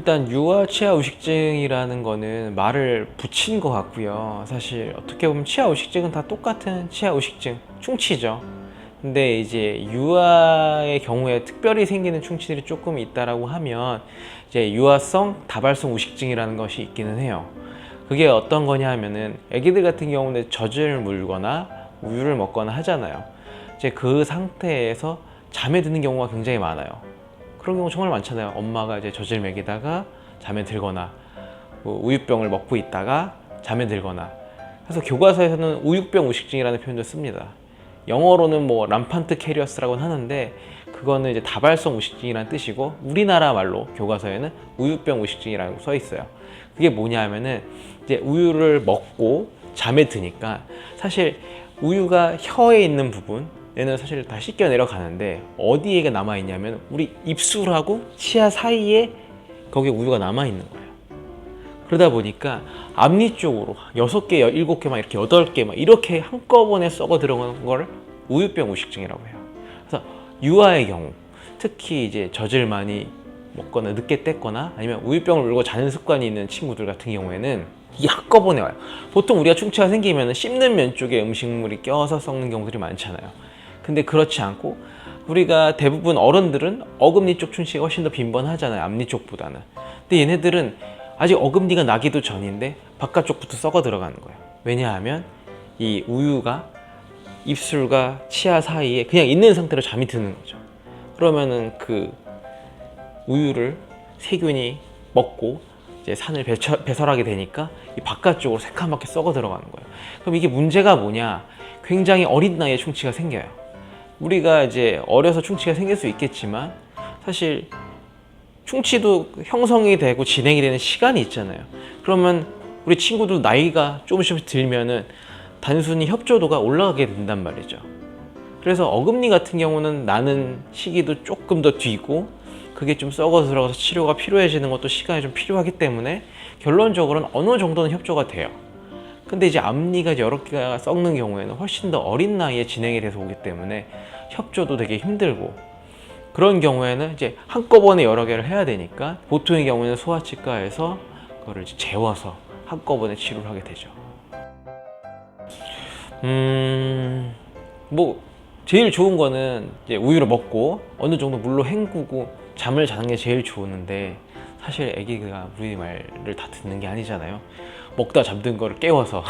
일단 유아 치아 의식증이라는 거는 말을 붙인 것 같고요. 사실 어떻게 보면 치아 의식증은 다 똑같은 치아 의식증, 충치죠. 근데 이제 유아의 경우에 특별히 생기는 충치들이 조금 있다라고 하면 이제 유아성 다발성 의식증이라는 것이 있기는 해요. 그게 어떤 거냐 하면은 애기들 같은 경우는 젖을 물거나 우유를 먹거나 하잖아요. 이제 그 상태에서 잠에 드는 경우가 굉장히 많아요. 그런 경우 정말 많잖아요. 엄마가 이제 젖을 먹이다가 잠에 들거나 우유병을 먹고 있다가 잠에 들거나. 그래서 교과서에서는 우유병 의식증이라는 표현도 씁니다. 영어로는 뭐 람판트 캐리어스라고 하는데 그거는 이제 다발성 의식증이라는 뜻이고 우리나라 말로 교과서에는 우유병 의식증이라고 써 있어요. 그게 뭐냐 하면은 이제 우유를 먹고 잠에 드니까 사실 우유가 혀에 있는 부분 얘는 사실 다 씻겨 내려가는데 어디에 남아 있냐면 우리 입술하고 치아 사이에 거기에 우유가 남아 있는 거예요. 그러다 보니까 앞니 쪽으로 6개, 7개 막 이렇게 8개 막 이렇게 한꺼번에 썩어 들어가는 걸 우유병 의식증이라고 해요. 그래서 유아의 경우 특히 이제 젖을 많이 먹거나 늦게 뗐거나 아니면 우유병을 물고 자는 습관이 있는 친구들 같은 경우에는 이게 한꺼번에 와요. 보통 우리가 충치가 생기면 씹는 면 쪽에 음식물이 껴서 썩는 경우들이 많잖아요. 근데 그렇지 않고 우리가 대부분 어른들은 어금니 쪽 충치가 훨씬 더 빈번하잖아요. 앞니 쪽보다는. 근데 얘네들은 아직 어금니가 나기도 전인데 바깥쪽부터 썩어 들어가는 거예요. 왜냐하면 이 우유가 입술과 치아 사이에 그냥 있는 상태로 잠이 드는 거죠. 그러면은 그 우유를 세균이 먹고 이제 산을 배설하게 되니까 이 바깥쪽으로 새카맣게 썩어 들어가는 거예요. 그럼 이게 문제가 뭐냐? 굉장히 어린 나이에 충치가 생겨요. 우리가 이제 어려서 충치가 생길 수 있겠지만 사실 충치도 형성이 되고 진행이 되는 시간이 있잖아요. 그러면 우리 친구도 나이가 조금씩 들면은 단순히 협조도가 올라가게 된단 말이죠. 그래서 어금니 같은 경우는 나는 시기도 조금 더 뒤고 그게 좀 썩어 들어가서 치료가 필요해지는 것도 시간이 좀 필요하기 때문에 결론적으로는 어느 정도는 협조가 돼요. 근데 이제 앞니가 여러 개가 썩는 경우에는 훨씬 더 어린 나이에 진행이 돼서 오기 때문에 협조도 되게 힘들고 그런 경우에는 이제 한꺼번에 여러 개를 해야 되니까 보통의 경우에는 소아치과에서 그거를 이제 재워서 한꺼번에 치료를 하게 되죠. 뭐 제일 좋은 거는 이제 우유를 먹고 어느 정도 물로 헹구고 잠을 자는 게 제일 좋은데 사실 아기가 우리 말을 다 듣는 게 아니잖아요. 먹다 잠든 거를 깨워서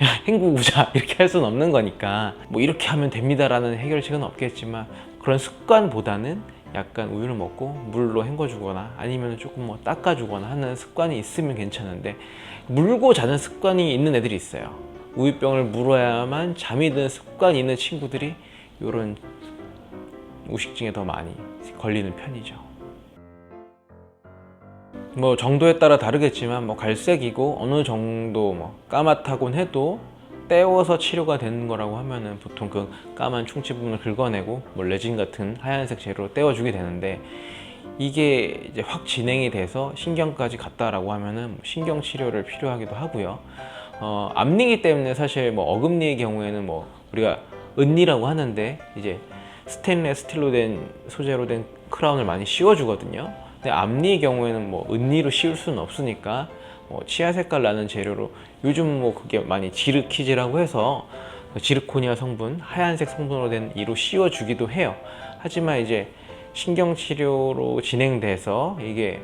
야 헹구고 자 이렇게 할 수는 없는 거니까 뭐 이렇게 하면 됩니다라는 해결책은 없겠지만 그런 습관보다는 약간 우유를 먹고 물로 헹궈주거나 아니면 조금 뭐 닦아주거나 하는 습관이 있으면 괜찮은데 물고 자는 습관이 있는 애들이 있어요. 우유병을 물어야만 잠이 드는 습관이 있는 친구들이 이런 의식증에 더 많이 걸리는 편이죠. 뭐 정도에 따라 다르겠지만 뭐 갈색이고 어느 정도 뭐 까맣다곤 해도 떼워서 치료가 되는 거라고 하면은 보통 그 까만 충치 부분을 긁어내고 뭐 레진 같은 하얀색 재료로 떼워주게 되는데 이게 이제 확 진행이 돼서 신경까지 갔다라고 하면은 신경 치료를 필요하기도 하고요. 앞니기 때문에 사실 뭐 어금니의 경우에는 뭐 우리가 은니라고 하는데 이제 스테인레스 스틸로 된 소재로 된 크라운을 많이 씌워주거든요. 근데 앞니의 경우에는 뭐 은니로 씌울 수는 없으니까 뭐 치아 색깔 나는 재료로 요즘 뭐 그게 많이 지르키즈라고 해서 지르코니아 성분, 하얀색 성분으로 된 이로 씌워주기도 해요. 하지만 이제 신경치료로 진행돼서 이게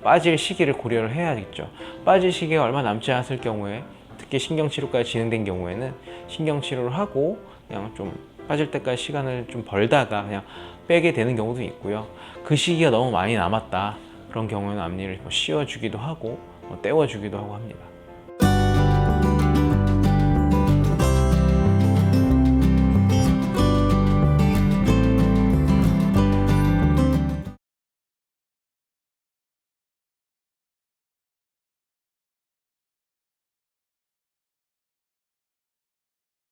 빠질 시기를 고려를 해야겠죠. 빠질 시기가 얼마 남지 않았을 경우에 특히 신경치료까지 진행된 경우에는 신경치료를 하고 그냥 좀 빠질 때까지 시간을 좀 벌다가 그냥 빼게 되는 경우도 있고요. 그 시기가 너무 많이 남았다 그런 경우에는 앞니를 씌워주기도 하고 떼워주기도 하고 합니다.